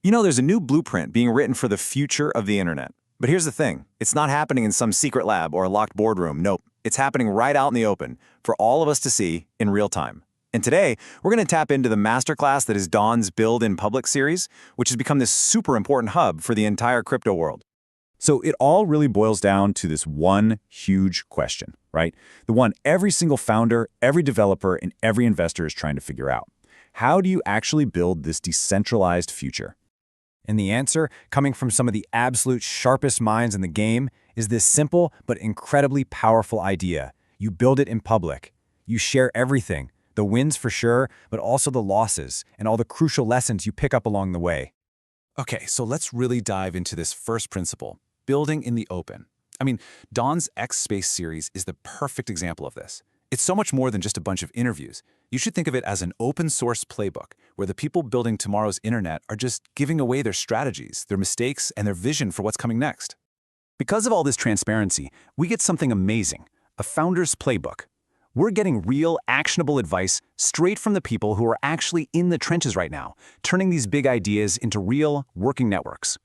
There's a new blueprint being written for the future of the internet. But here's the thing, it's not happening in some secret lab or a locked boardroom. Nope, it's happening right out in the open for all of us to see in real time. And today, we're going to tap into the masterclass that is Dawn's Build in Public series, which has become this super important hub for the entire crypto world. So it all really boils down to this one huge question, right? The one every single founder, every developer, and every investor is trying to figure out. How do you actually build this decentralized future? And the answer, coming from some of the absolute sharpest minds in the game, is this simple but incredibly powerful idea. You build it in public. You share everything, the wins for sure, but also the losses and all the crucial lessons you pick up along the way. Okay, so let's really dive into this first principle, building in the open. Dawn's X Space series is the perfect example of this. It's so much more than just a bunch of interviews. You should think of it as an open-source playbook where the people building tomorrow's internet are just giving away their strategies, their mistakes, and their vision for what's coming next. Because of all this transparency, we get something amazing, a founder's playbook. We're getting real, actionable advice straight from the people who are actually in the trenches right now, turning these big ideas into real, working networks.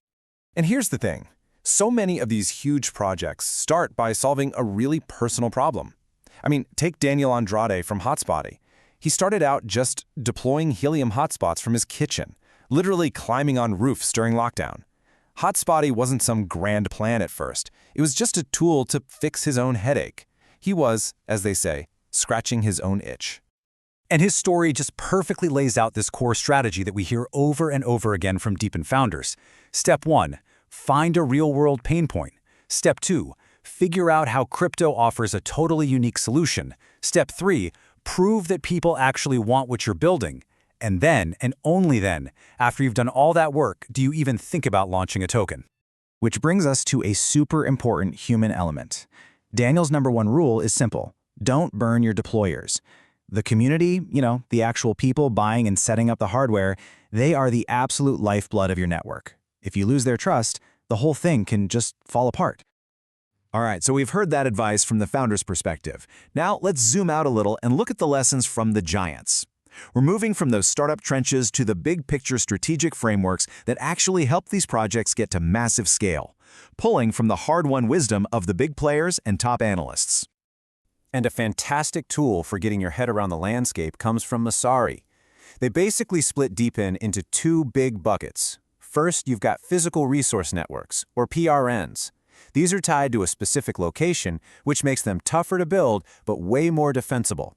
And here's the thing. So many of these huge projects start by solving a really personal problem. Take Daniel Andrade from Hotspotty. He started out just deploying helium hotspots from his kitchen, literally climbing on roofs during lockdown. Hotspotty wasn't some grand plan at first. It was just a tool to fix his own headache. He was, as they say, scratching his own itch. And his story just perfectly lays out this core strategy that we hear over and over again from DePIN founders. Step 1, find a real-world pain point. Step 2, figure out how crypto offers a totally unique solution. Step 3, prove that people actually want what you're building. And then, and only then, after you've done all that work, do you even think about launching a token. Which brings us to a super important human element. Daniel's #1 rule is simple. Don't burn your deployers. The community, the actual people buying and setting up the hardware, they are the absolute lifeblood of your network. If you lose their trust, the whole thing can just fall apart. All right, so we've heard that advice from the founder's perspective. Now let's zoom out a little and look at the lessons from the giants. We're moving from those startup trenches to the big picture strategic frameworks that actually help these projects get to massive scale, pulling from the hard-won wisdom of the big players and top analysts. And a fantastic tool for getting your head around the landscape comes from Messari. They basically split DePIN into two big buckets. First, you've got physical resource networks, or PRNs. These are tied to a specific location, which makes them tougher to build, but way more defensible.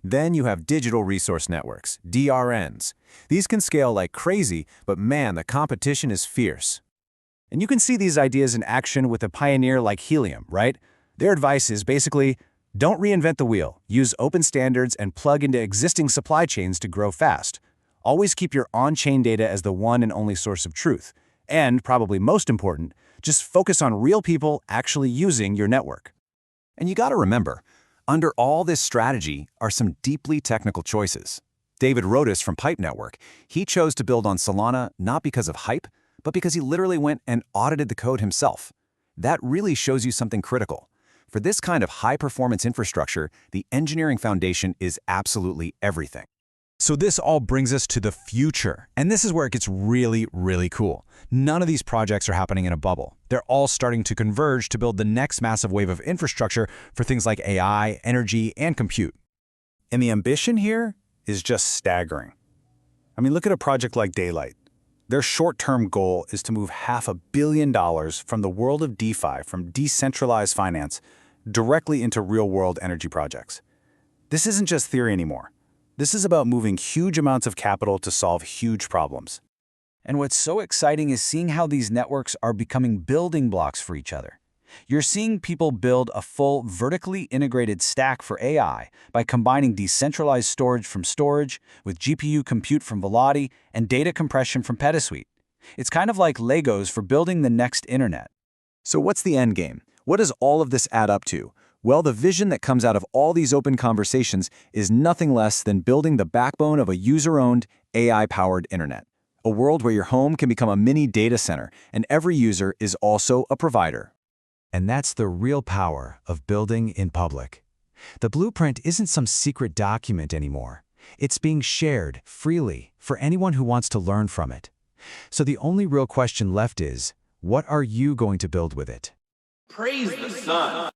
Then you have digital resource networks, DRNs. These can scale like crazy, but man, the competition is fierce. And you can see these ideas in action with a pioneer like Helium, right? Their advice is basically, don't reinvent the wheel, use open standards and plug into existing supply chains to grow fast. Always keep your on-chain data as the one and only source of truth. And, probably most important, just focus on real people actually using your network. And you gotta remember, under all this strategy are some deeply technical choices. David Rodas from Pipe Network, he chose to build on Solana not because of hype, but because he literally went and audited the code himself. That really shows you something critical. For this kind of high-performance infrastructure, the engineering foundation is absolutely everything. So this all brings us to the future, and this is where it gets really, really cool. None of these projects are happening in a bubble. They're all starting to converge to build the next massive wave of infrastructure for things like AI, energy, and compute. And the ambition here is just staggering. Look at a project like Daylight. Their short-term goal is to move $500 million from the world of DeFi, from decentralized finance, directly into real-world energy projects. This isn't just theory anymore. This is about moving huge amounts of capital to solve huge problems. And what's so exciting is seeing how these networks are becoming building blocks for each other. You're seeing people build a full vertically integrated stack for AI by combining decentralized storage from Storage with GPU compute from Velocity and data compression from Petasuite. It's kind of like Legos for building the next internet. So what's the end game? What does all of this add up to? Well, the vision that comes out of all these open conversations is nothing less than building the backbone of a user-owned, AI-powered internet. A world where your home can become a mini data center, and every user is also a provider. And that's the real power of building in public. The blueprint isn't some secret document anymore. It's being shared freely for anyone who wants to learn from it. So the only real question left is, what are you going to build with it? Praise the sun.